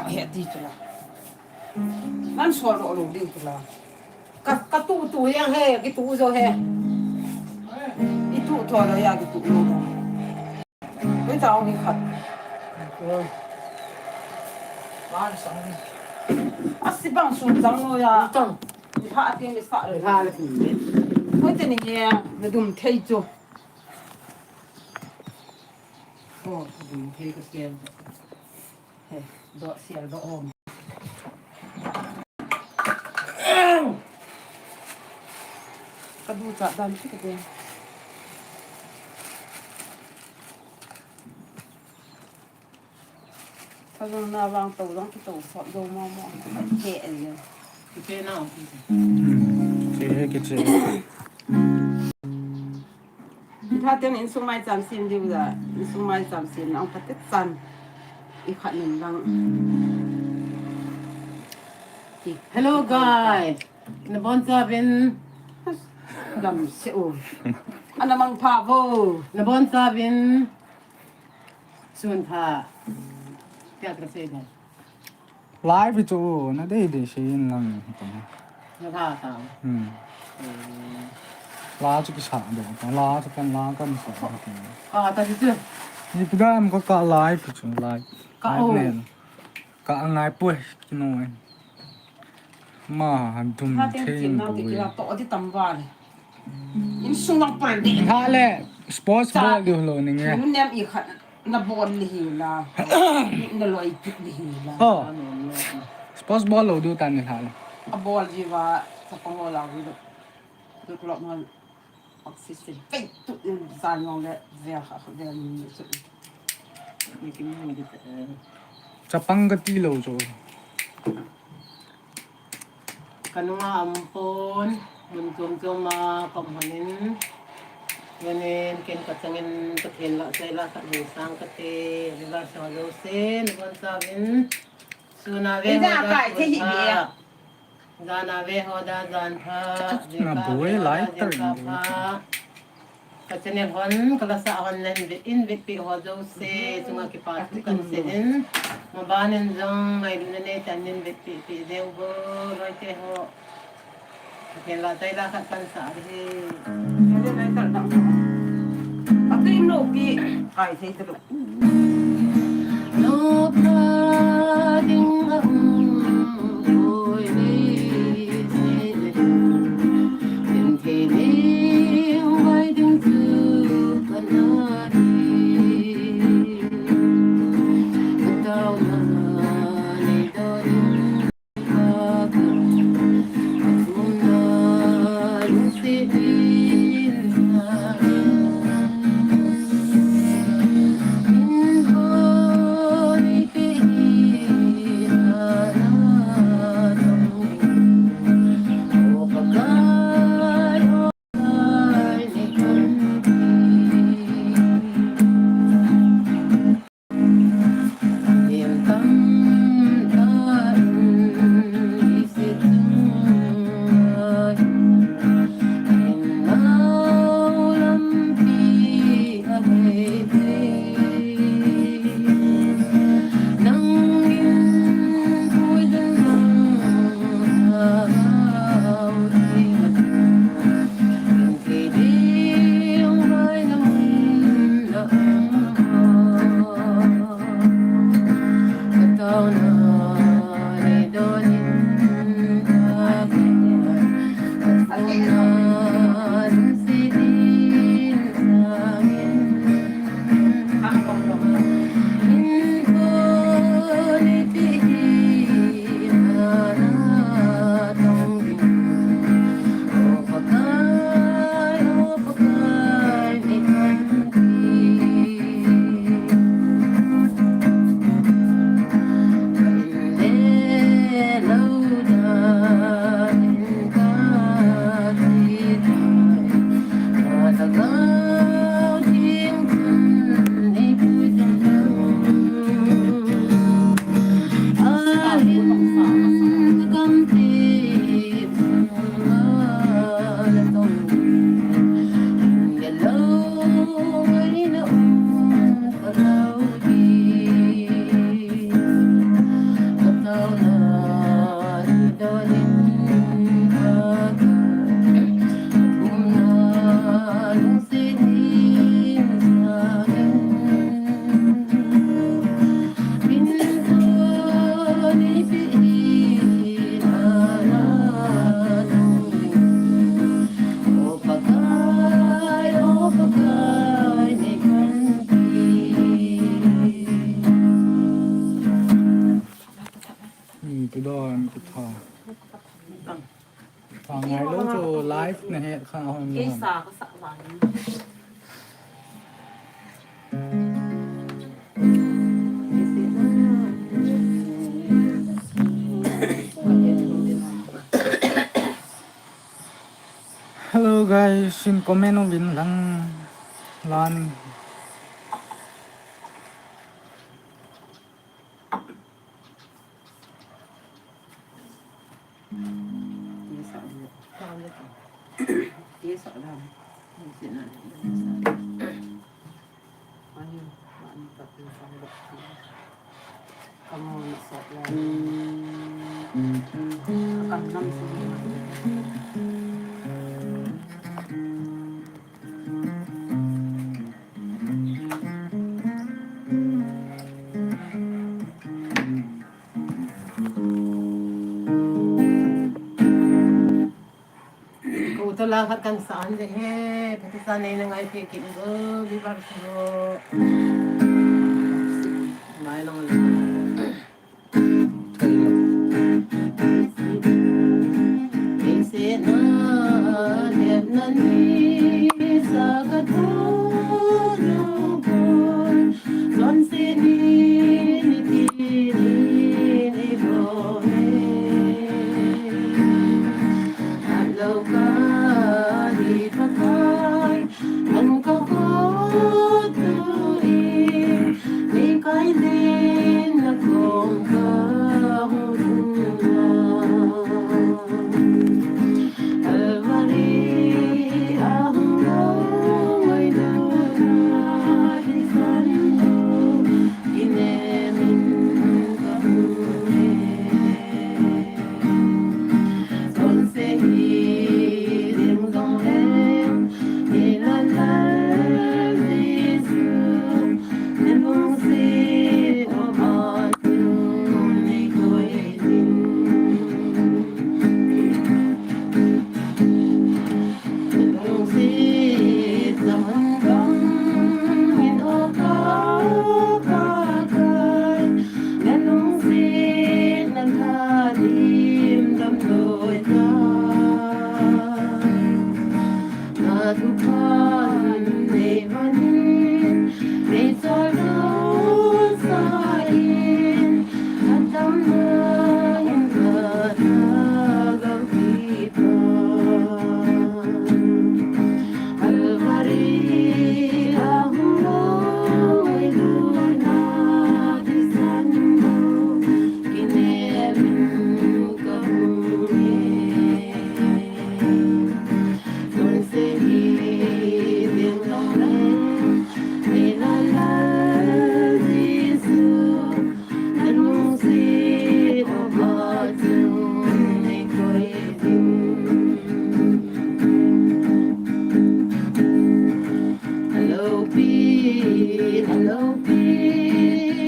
hệ đi cho là ăn xò lộ lộ đi cho là cái tủ yang he cái tủ rồi he cái tủ thôi rồi ya cái tủ rồi bây giờ ông đi khát rồi bán xong à xí bằng xuống trắng rồi ya đi hạ tiền đi xả rồi Tha là gì đấy. bây giờ này nghe nó đun thấy chưa ô đun thấy cái xe he đọ xe đọ ôm cái đu chặt đan thích cái gìถ้าเราหน้าวางตู้ต้องที่ตู้สอดดูมองแกะเลย Cái nào? Kece. ถ้าเจ้านี่สุ่มไม้จำสินดีกว่าสุ่มไม้จำสินเอาไปติดสันอีกขันหนึ่งดัง Hello guys. Nabon sabin. ดำเสียวอันนั้นมังพาโว Nabon sabin. Soon pa. Kaya kasi na. Live ito na day siya lang ito. Nakakatawa. La cho cái sản được, la cho cái la cái sản được. Kakatawa dito. Thì bây giờ em có cả live ito, live. Ka Live oh. nè. Cả ngày bữa kinoy. Mà hành tung ถ้าเต็มกิน thêm เราติด bụi. เราโตที่ตำวานอินสุ่มนังเปิดเด็ก Thà lệ sports ball điều rồi này nghe. มันแนมอีกขันนับบอลลีลาน่าลอยจุดลีลา Sports ball rồi điều tan này thà lệ. บอลจีว่าสปองบอลเราดูดูกลอกมันออกซิเจนไปตุ่นจานงงเลยเสียค่ะเขาเดินสุด May kinami dito. Japang cái tí lâu rồi. Kano nga ampon. Buntum-tum pamahanin. Ganin, kin katsangin katin la sa ila sa lusang kati. Diba sa malusin. Nabon sabin. Sunawe ho da Danawe ho da dan pa. Na buhay lighter. Kachanil hon, kalasa akon na invit pi ho daw si sunga kipatukan sin. Mabanin zong may lunanay tanin invit pi dew bo. Roite ho. Kaya tayo lakat pansa. Hindi na ito lang. At yung loki, ay, sa ito lang. Nobody cái đó cái thò thò ngày lúc cho live này hết không cái không xà có xạ vàng hello guys xin comment ông Vinh lang lan cái xạ được Sao vậy? cái xạ đầm Không xịn à? bao nhiêu bạn tập từ phòng đập cầm một sọt là cầm 5 Kung ito lang at kang saan de he, pati sanay na nga ipikin ko, di ba ko? May lang lang. Isi na hep na ni sa katulog ko, son sininitin ibohe. Hello ka, di patay, ang kakutuin, di kay din akong kahulugan. Alvari, ang gaway doon di sando, ginemin kahunin. Son sehirim dong em, nilalal disu, nemong si obat yung iko'y din. Nemong si zamandang inokakakay, nemong si naghalim damdoy ka. Matukan nevanin, resolve sain, at damdahin katagaw kita. Alvari, ang gaway doon at isando, ginemin kahunin. Son sehirim dong em, nilalal disu, nemong si obat yung iko'y din. Hello, P,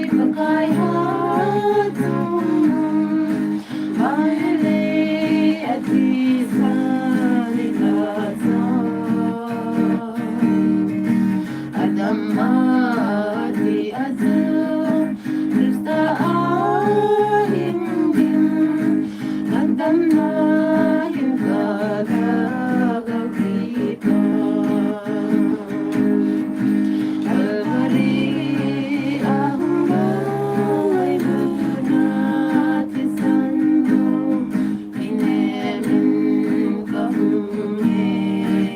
pagkay hatong baile at isang ikasal. Adamati azam, Krista ahingin, nagdamnahin katagaw kita. Alvari, ang gaway doon at isando, ginemin kahunin.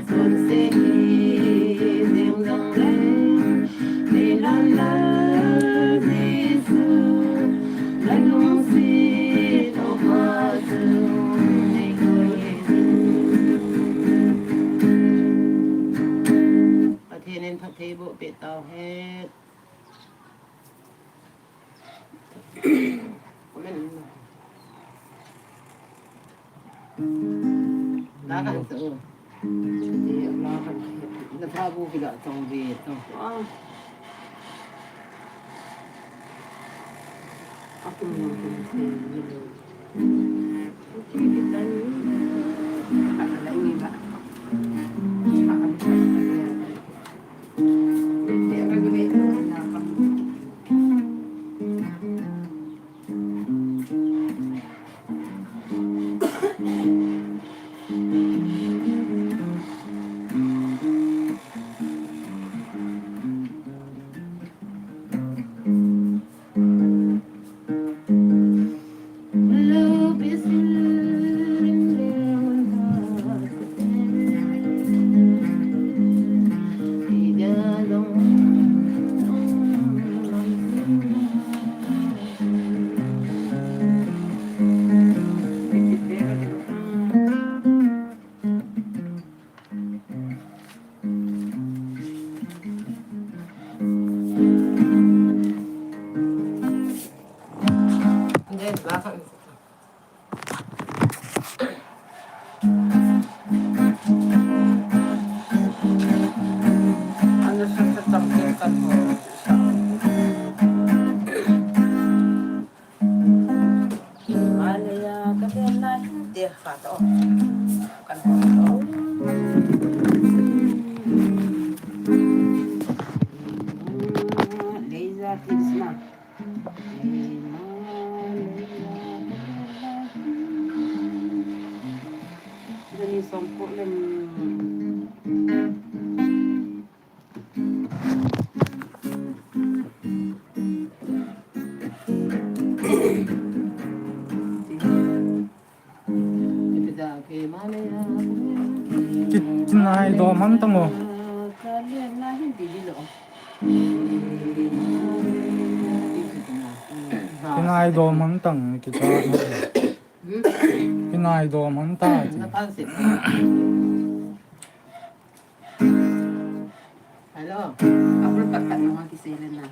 Son sehirim dong em, nilalal disu, nemong si obat yung iko'y din. Patinin patibo pitaw het. Kumain mo. Dakan to. Jadi Allah kan natabu kita tong dito. aku mau ini Kita ni. ada ini mbak dia lagi Lakad. Ano siya sa tangkikan mo? Malaya ka din na hindi ka to. Kan mo to. Leza Krishna. Jadi songkok lem. Dagi malaya. Kinay do man tango. Kalian na hindi dilo. Kinay do man tang kita. Kinay do man ta. Napansin. Hello. Ako patak na makisila na.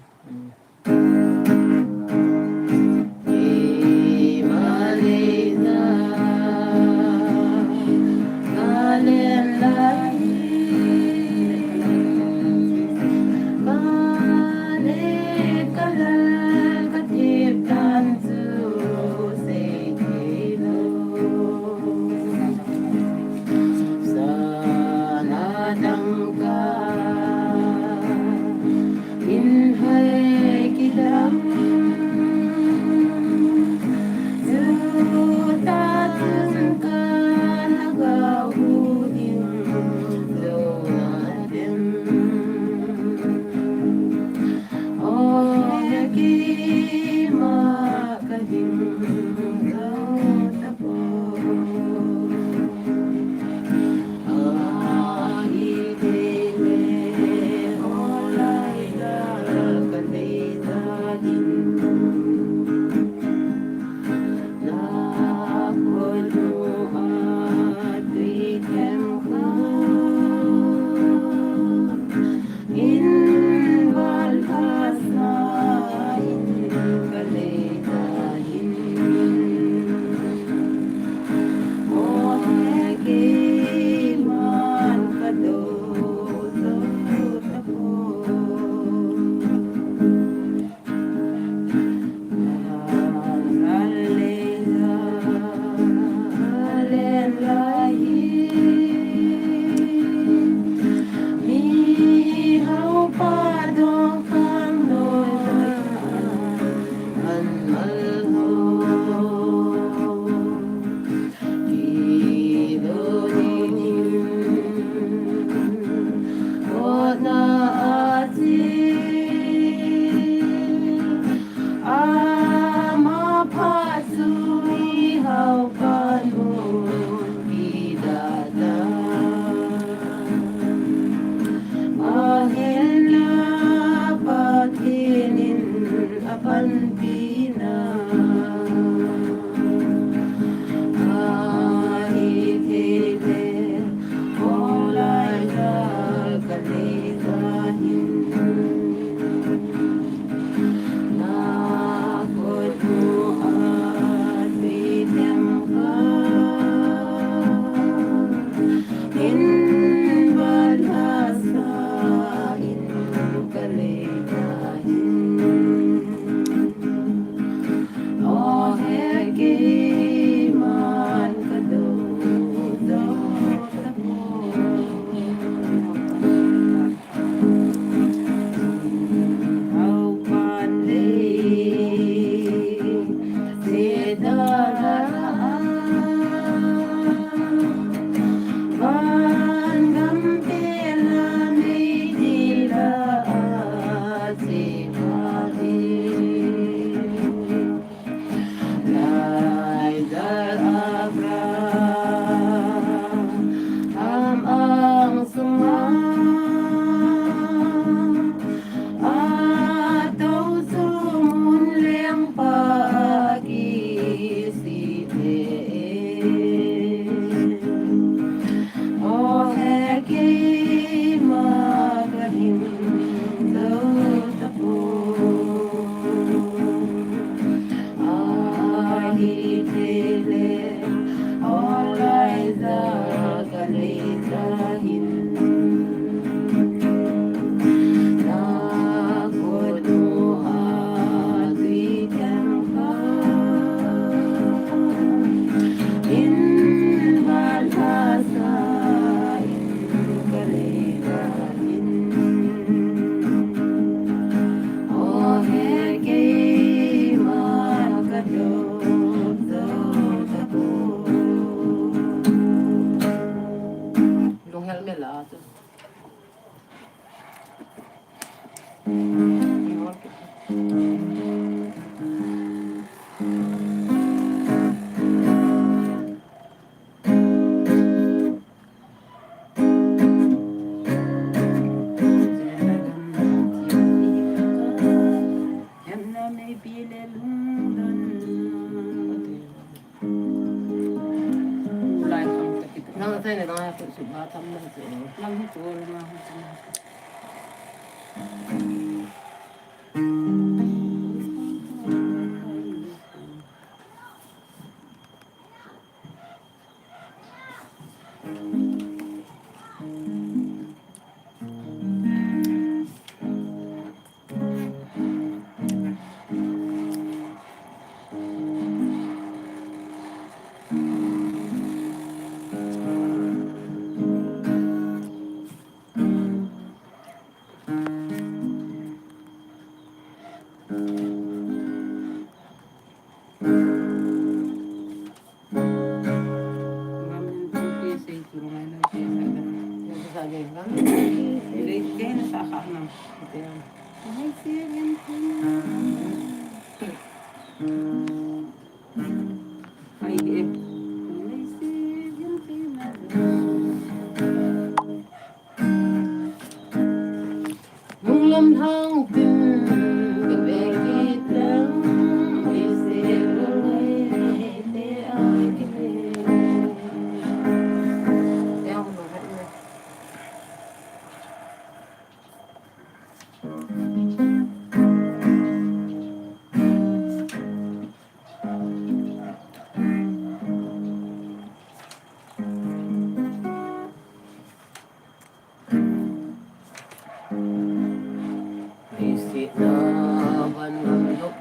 này bị lên lung đơn lại không tập cái Nang sai na nang ko suba tam na so. lăng hết rồi mà không sao Saging lang. Late kayo na sa kanan. Ito yan. Ay, siya yan. Ay, eh. Ay, siya yan. Nung lamhang tin gabigit lang isip ulit di akin. Ewan ko ba ito? Isip na banulok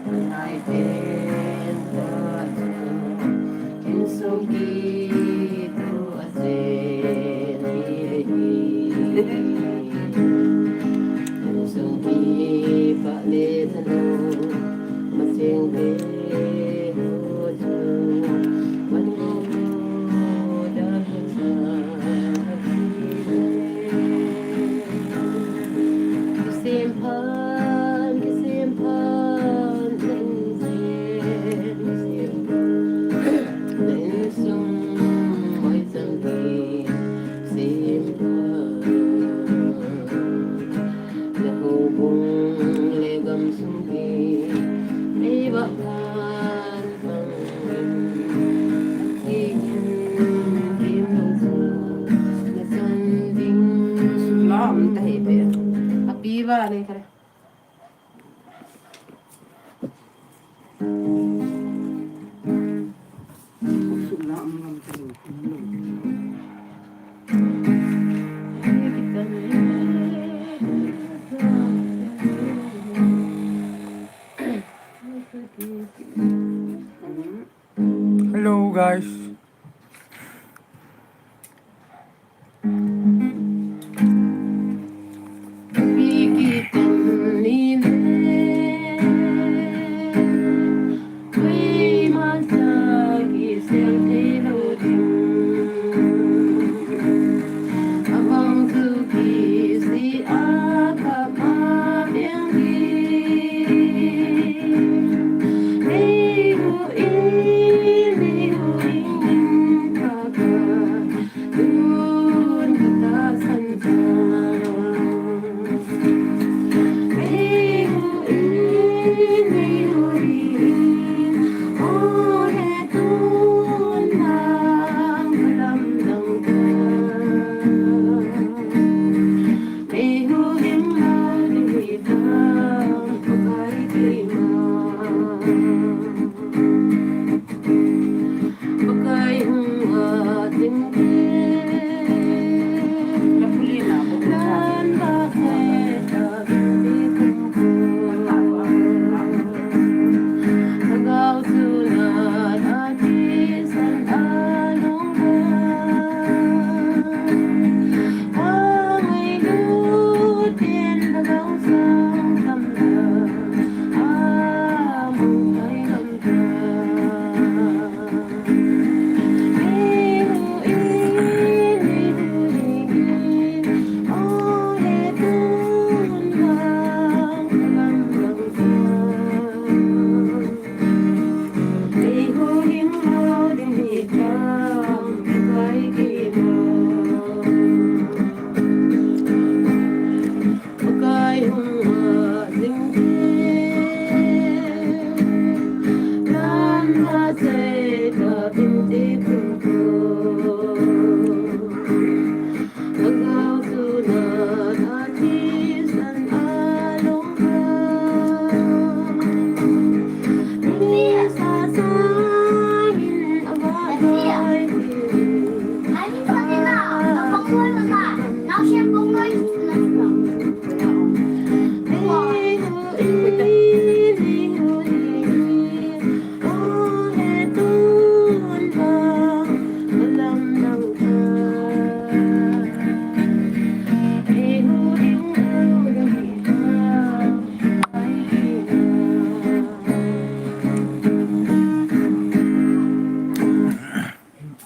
na ay pintas insong gito asin insong gipalit ano masing dehojo manungo dapat sa Simpan, simpan, simpan, may sangki, simpan, nahubong legam sungki, may bakan pangin, ikin, kimangso, nasanding, Sulam, tahibe. Viva nih kare. Sulam, lang tayo. Hello guys.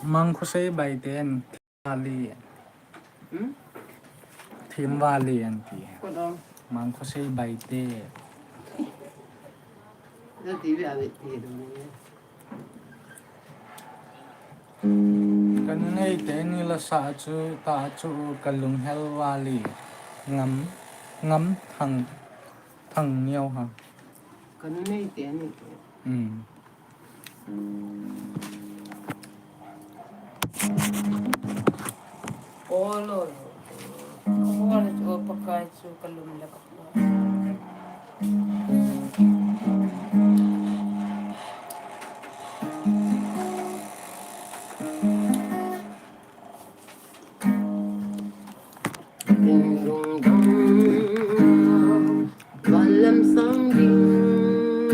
Mang ko say by then. Valley. Team Valley and Kodong. Mang ko say by then. Sa TV awit tido niya. Kanina ite nila sa achu ta achu kalung hell valley. Ngam thang niyaw ha. Kanunay iti ani ito. Olo. Wala ko pagkain sa kalumla ka. Ding dong dong. Balam sang ding.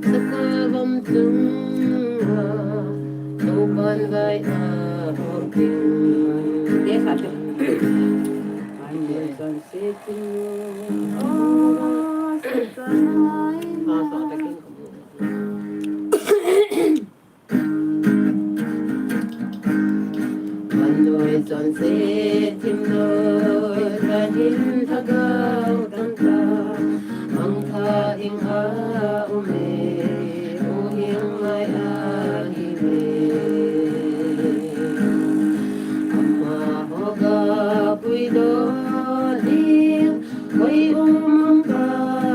Sa kabam tunga. Tupan bay ahorting. Dia satu. Ayat dan setu. Masa takin ko. Pandoy sunset himnoy kahin tagaw tangka ang kaing haume uhing may ahime ang mahoga puidoling ko'y umangkakal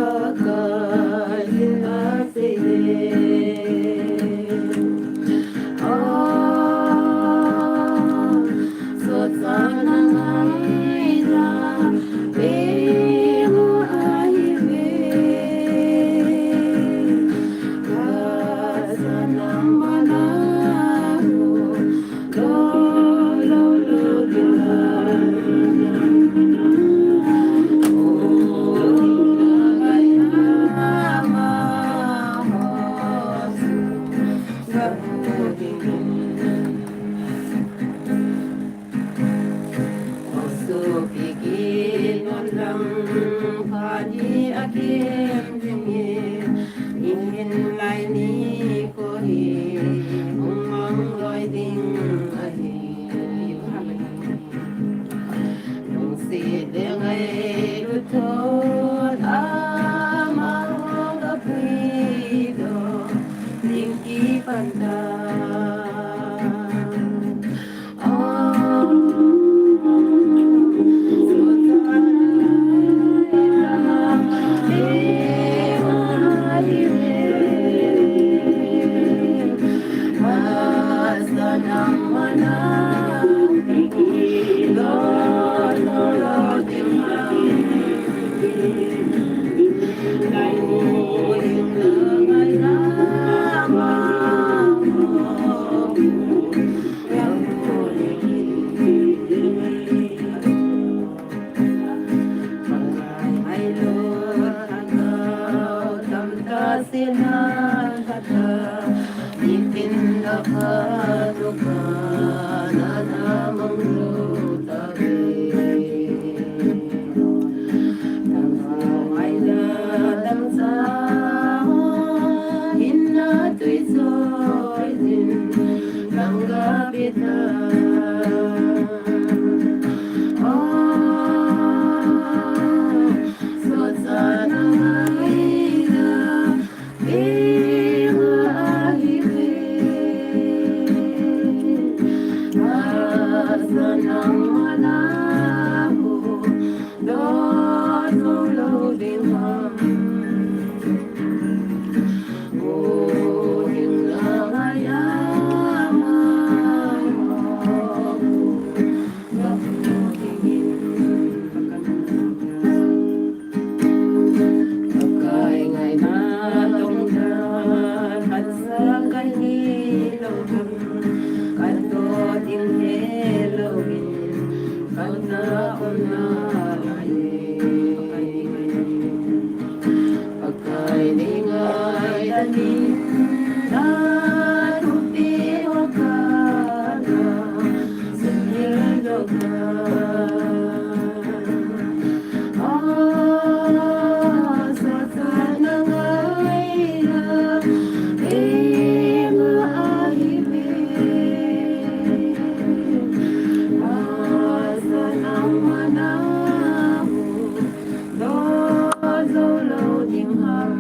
Narupi wakala Senyeloka Asasana ngaya Ema ahibi Asana manamu Dozo loading hub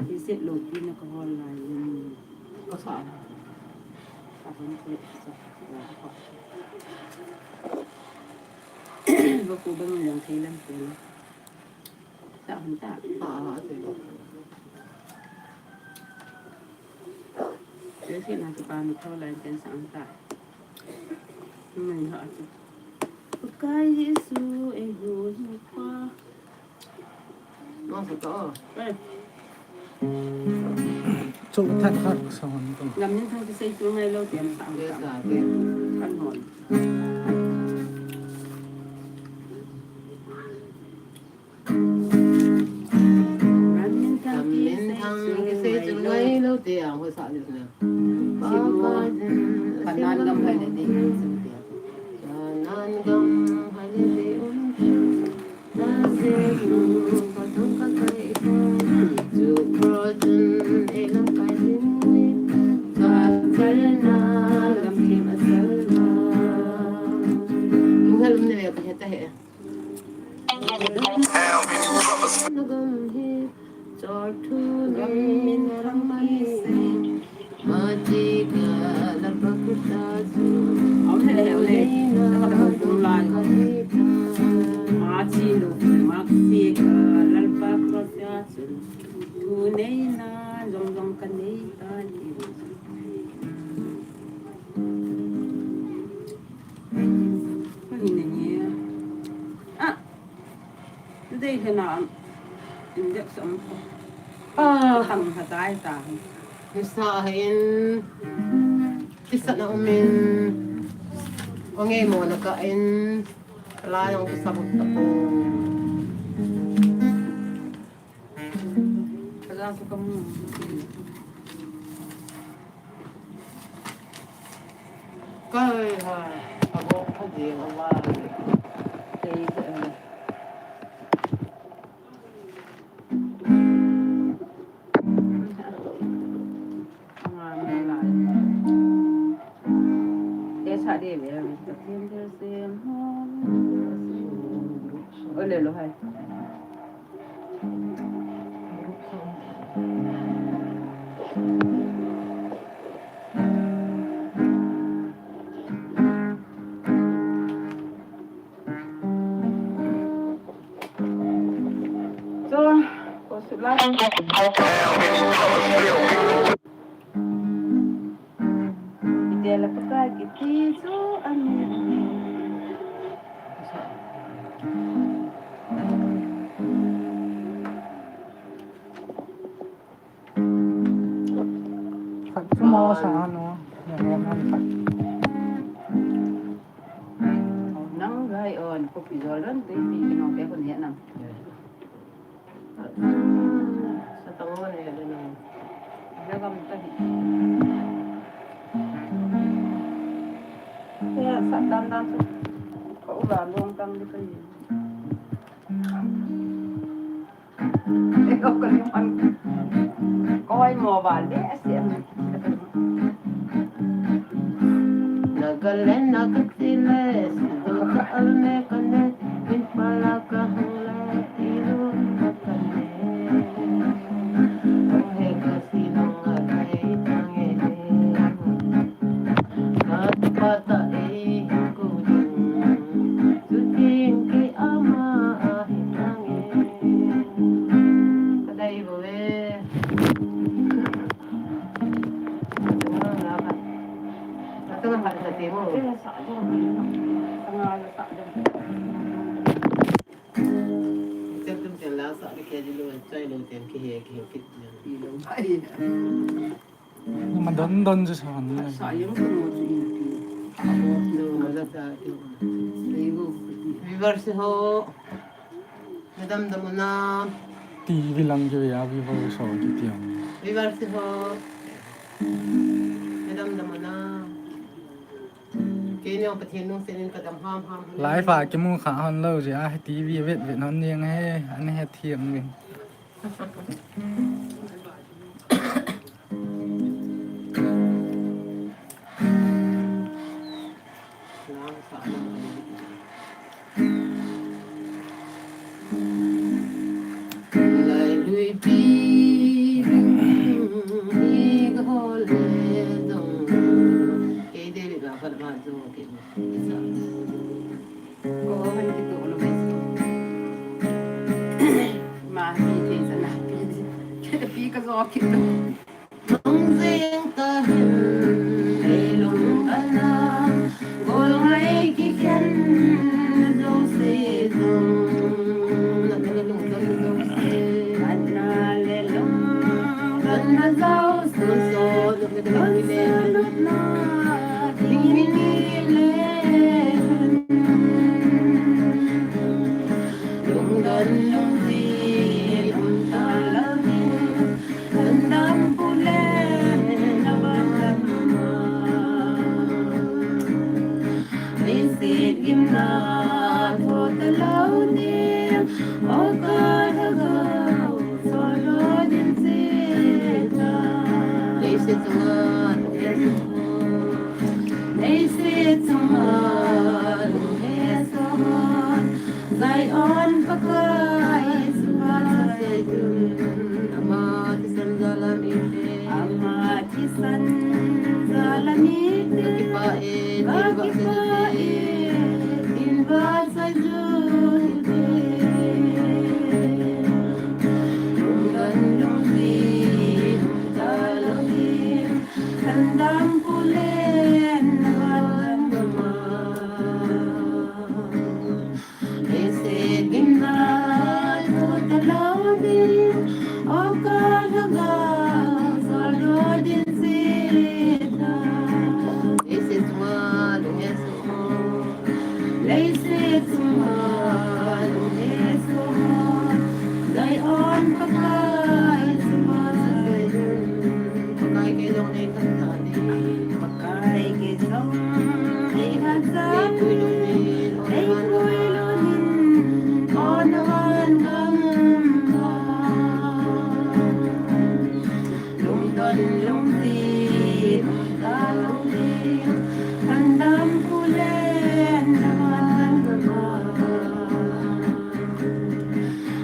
Isip lo pinaka-online yung kasama. Ako na po sa Baku ba mo lang kailan po? Saan ta? Kasi nasa paano ko lang dyan sa anta. May haati. Pagkay Yesu, ego mo pa. totoo. Chỗ thật thật xong rồi. Làm những thằng xây chỗ ngay lâu tiền tặng tặng. Căn hồn. Ngay lâu tiền hồi sợ được nè. Phần nan gầm hay để đi. Nan gầm hay để đi. Na se yu pa thong ka kai po. Ju projen elang kai din. Ka kalna gam hi masalma. Yung halom nila pa heta he. Nagam hi Tortu min ramai se Majika lapakutazu Ole, nakakapagulay. Machilo, maksika, lalpa prosyasun. Tunay na, zonggong kanita. Kanina niya. Today ka na, hindi sa ampo. Tang hatay tang. Isahin isa na umin ongay mo nakain wala nang usabot ako Tagaso ka mo. kay ha ako hindi wala Kay đi về tập thiên theo xem ôi lệ lo hay so có sự lát Dela pakai kitiso amin. Phật mo sa ano, yan yan ang Phật. Nang gayon. ko pisolan to ipino pe ko niya nam sa tangon eh ano jagam tadi ya sa dandan so ko ulan dong tang di kayo ko kaliman ko ay mobile asya nagalen nagtiles saan me kane in pala ka hula ilun makane ohe kasi nang agay tangi at pata eh kudung suting ki ama ahitangi kaday bowe tengah hari sa timo sa tengah sa tentu jala sa kaya dulu cai lo tem ki he kit ilo ay madon sa kanila. sayang ko mo sa inyo no malasa Ligo. viewers ho nadam damo na TV lang jo ya viewers so gitu yang. viewers ho nadam damo na kini ang patinong sinin kadam ham Lại phải cái mua khá hơn lâu rồi ai TV Việt Việt nó niêng hay anh hay thiềm mình. lại lui pi đi gol dong cái đây là phần mà zo cái Oo, man dito ko lumay siya. Mahihintay sa natin. Kaya pika sa akin to. nong riêng ta đây lùng ana ngồi ngay khi khen dâu xê dong là cái lùng dâu xê Ana lelong. gần là dâu sơ sơ được cái lùng lên lùng gần lùng gì lùng ta lắm gần đám phụ lên là ban đêm đi xịt kim na thô ta lâu đêm ô ca thơ gạo xóa lối đến xịt ta đi xịt ngon đi xịt ngon hết ngon dài on pakai semasa sejun amat dalam ini Amatisan dalam itu. bagi pae din bahasa jude lunggan lungsi dalami tandang pulen nawan dama ese gimna talawin o kalaga salo din sita ese tumal yeso ese tumal yeso dai on pakai semasa sejun pakai kedong ay kantani Pakai gedong ihasan. Ikuilunin, Ay kuilunin. Onahan gamba. Lungdon lungsin. Talungsin. Handam pulen. Naman naman.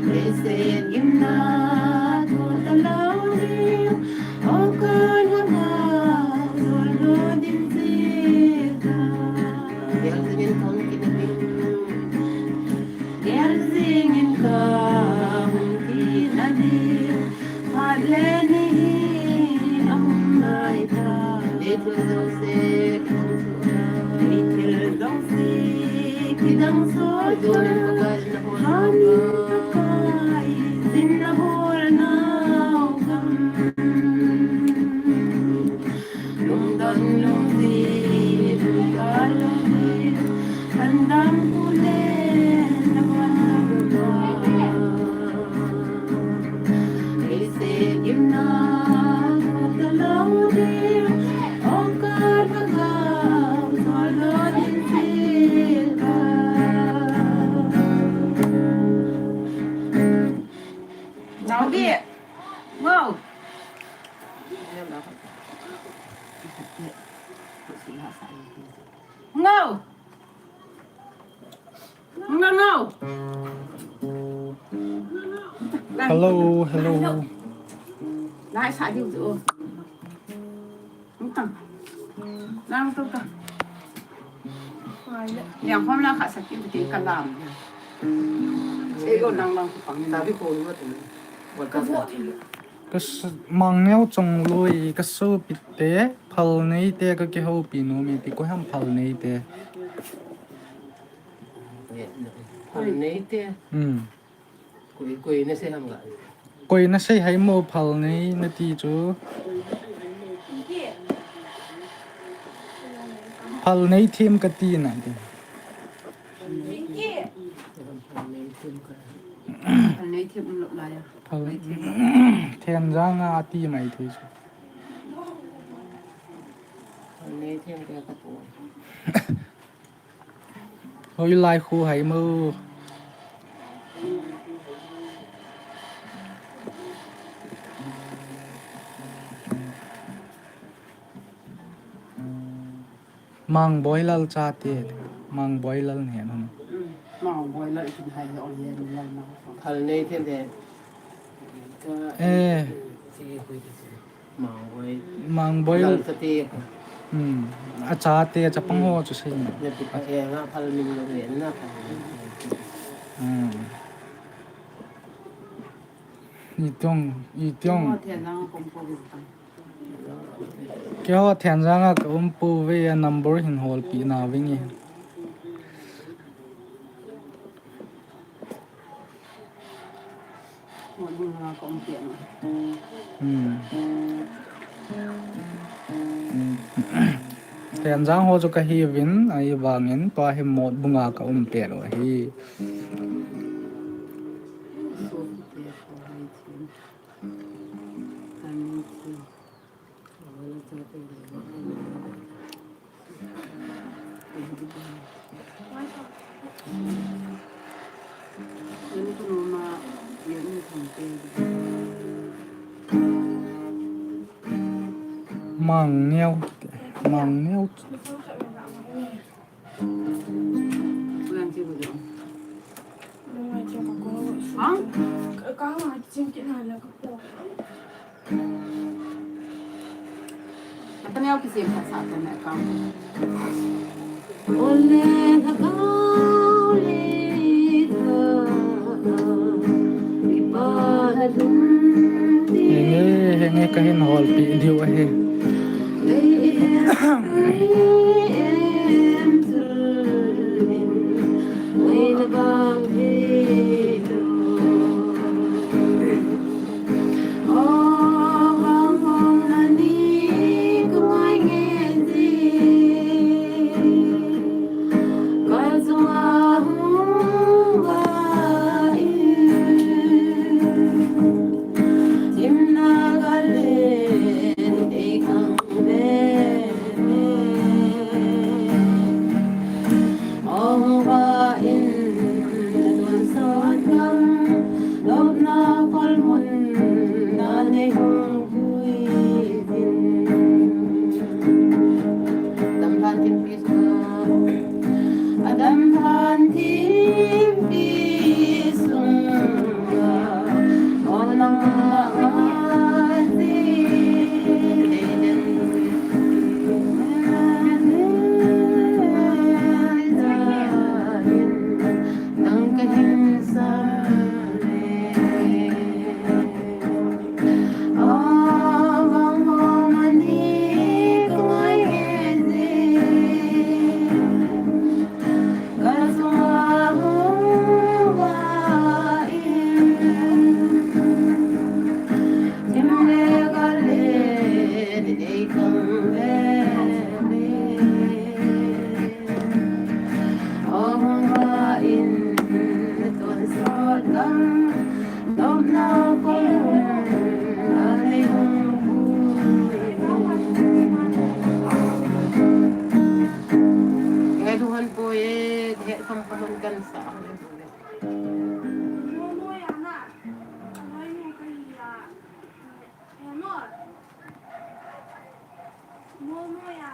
Listen gimna. Tutalawin. Okan hanggang. Solo din sita. yang singin kong kinabing Yersingin ka mungkin adir Hadleni ang naita dito sa usik Itil dong si kidang doon soja pagkain na ko Hanin kakay sinahol na ugam Lungdan lungsi lungkalungsi Tandang kulit No. Hello, hello. Lại xả điều rượu. Không tầm. Làm tốt cả. Yang hôm nay khả sạch cái cả làm. Sẽ có năng năng phẳng. Tapi ko mo to. Wag ka sa. Kas mangneo chong loi ka so pitte phal nei te ka ke ho pinu mi ti ko ham phal nei te. Nei te. Kui na se ham ga. Koi na sei hai mo phal nei na ti chu. Phal nei thêm ka ti na ti. Anh ấy thêm lộ lại à? Phal thêm ra nga ti mai thi chu. Nei te ka ka to. Hoi lai khu hai mo. Mang boy lal cha te. Mang boy lal ne no. Mà bồi lại thì hay rồi liền lần nào. Hal nei te de. Eh, Sige kui te. Mawai. mang boy Dal sa te. a cha te cha pang ho chu sei. Ne ti pa e nga phal min lo ne na pa. Y tiong Thiền năng cũng có việc tăng. ke ho thian janga ka pu ve a number hin hol pi na wingi Một vùng là cũng tiện. thian jang ho chu ka hi win ai wangin to hi mod bunga ka pe ro hi Số tiền của hai tiền. Anh tiền. Nên cũng mà những thằng tiền. mang neo Quen chưa được. Ngoài chiều mà có Hả? có mà trên cái này là có bộ Cái này cái gì phải sao cái này con. henge ka hin hol pi diu a he Tuhan po eh, kung pahunggan sa akin. mua à nè nói mua cái gì à em ơi mua à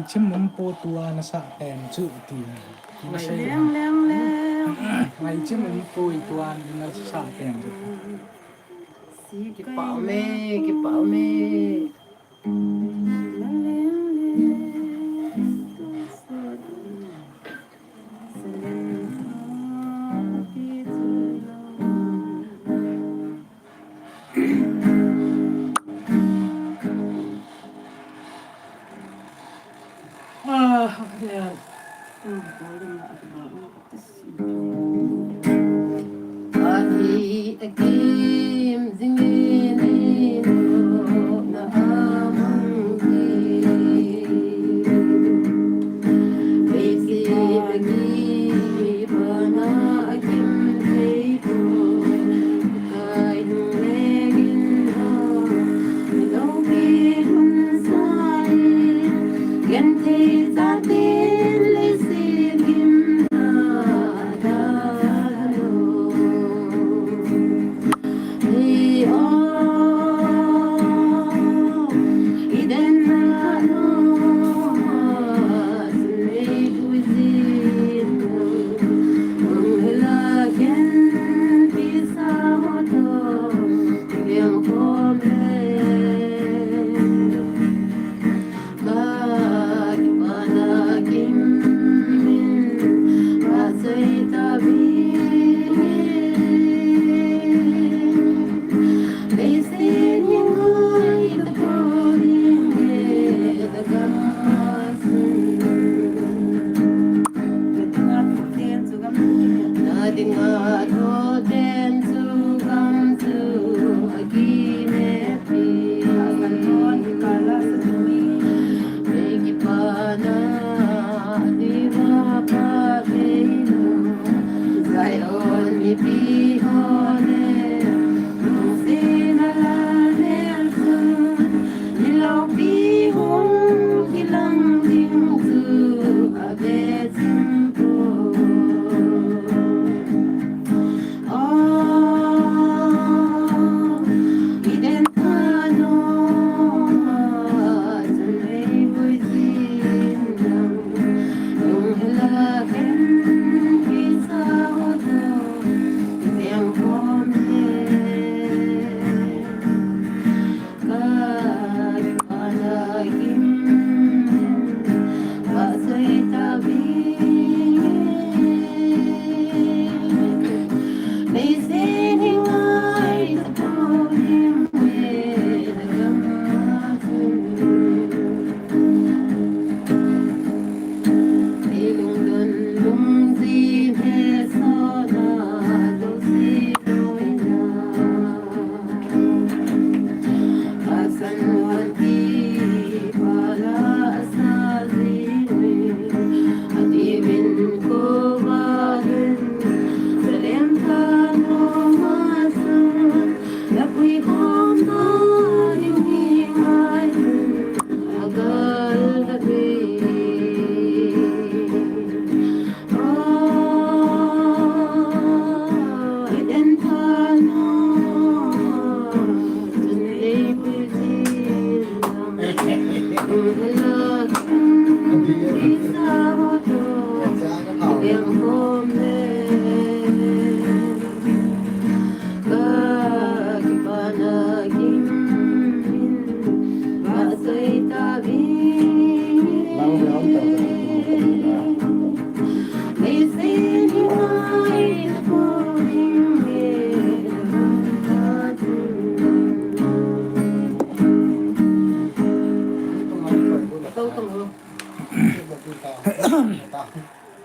chim po tua na sa tem chu ti na sei leng ngai chim po tua na sa tem Cái bảo mê yeah. Aki akim zingini no na amangi Besi aki bana akim teipo Kai legin ha Miloki kunsai Gente zatin lisigim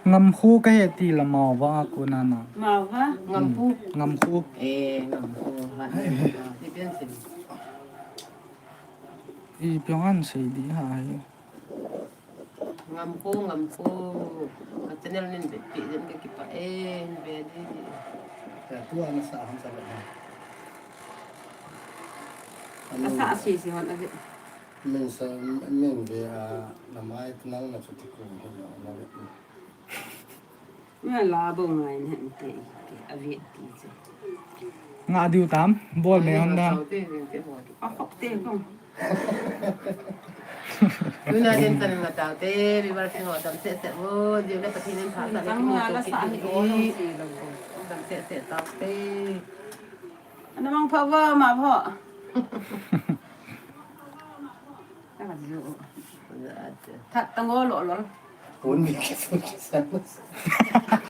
ngam khu cái ti là mò va cô nana màu hả ngam khu ngam khu ha đi bên xin i pyongan sei di hai ngam khu cái channel nên bị dân cái kipa về đi tua na sa ham sa ba asa sih hon ada men sa men be na mai nang na chuti ko na mà lá bông này hẹn cái aviet gì nga diu tam bol me hon da à học tiền không Yun natin sa mga taote, bibar sa mga damse-se mo, di ba patinin sa sa Ang mga alas sa ano ko, damse-se taote. ano mang pa ba, ma po? Tanggol, lol. Pun mikit mo sa